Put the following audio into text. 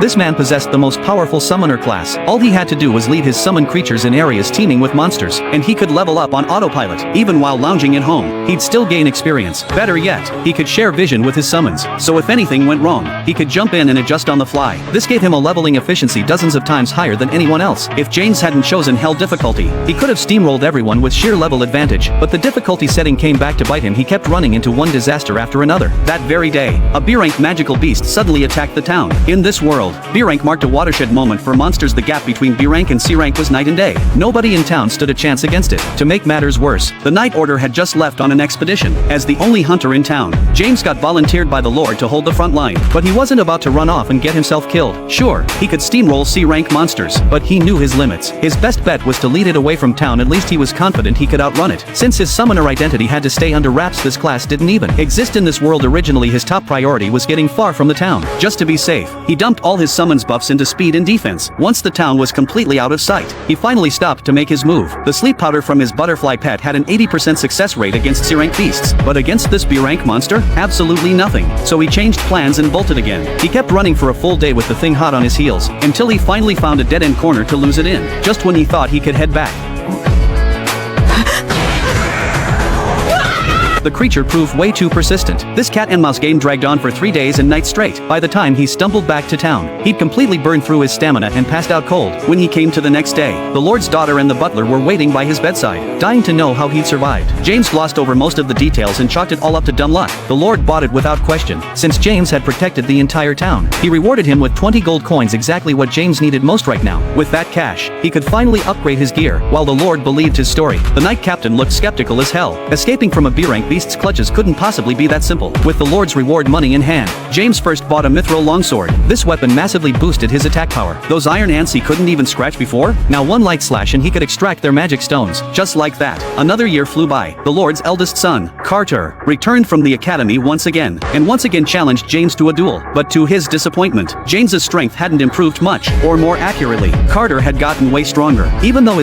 This man possessed the most powerful summoner class. All he had to do was lead his summoned creatures in areas teeming with monsters, and he could level up on autopilot. Even while lounging at home, he'd still gain experience. Better yet, he could share vision with his summons, so if anything went wrong, he could jump in and adjust on the fly. This gave him a leveling efficiency dozens of times higher than anyone else. If James hadn't chosen Hell difficulty, he could have steamrolled everyone with sheer level advantage, but the difficulty setting came back to bite him. He kept running into one disaster after another. That very day, a B-rank magical beast suddenly attacked the town. In this world, B-rank marked a watershed moment for monsters. The gap between B-rank and C-rank was night and day. Nobody in town stood a chance against it. To make matters worse, the Night Order had just left on an expedition. As the only hunter in town, James got volunteered by the Lord to hold the front line, but he wasn't about to run off and get himself killed. Sure, he could steamroll C-rank monsters, but he knew his limits. His best bet was to lead it away from town. At least he was confident he could outrun it. Since his summoner identity had to stay under wraps, this class didn't even exist in this world. Originally, his top priority was getting far from the town. Just to be safe, he dumped all his summons buffs into speed and defense. Once the town was completely out of sight, he finally stopped to make his move. The sleep powder from his butterfly pet had an 80% success rate against C-rank beasts, but against this B-rank monster, absolutely nothing. So he changed plans and bolted again. He kept running for a full day with the thing hot on his heels, until he finally found a dead-end corner to lose it in. Just when he thought he could head back, the creature proved way too persistent. This cat and mouse game dragged on for 3 days and nights straight. By the time he stumbled back to town, he'd completely burned through his stamina and passed out cold. When he came to the next day, the Lord's daughter and the butler were waiting by his bedside, dying to know how he'd survived. James glossed over most of the details and chalked it all up to dumb luck. The Lord bought it without question, since James had protected the entire town. He rewarded him with 20 gold coins, exactly what James needed most right now. With that cash, he could finally upgrade his gear. While the Lord believed his story, the Knight Captain looked skeptical as hell. Escaping from a B-rank beast's clutches couldn't possibly be that simple. With the Lord's reward money in hand, James first bought a mithril longsword. This weapon massively boosted his attack power. Those iron ants he couldn't even scratch before? Now one light slash and he could extract their magic stones. Just like that, another year flew by. The Lord's eldest son, Carter, returned from the academy once again challenged James to a duel. But to his disappointment, James's strength hadn't improved much, or more accurately, Carter had gotten way stronger. Even though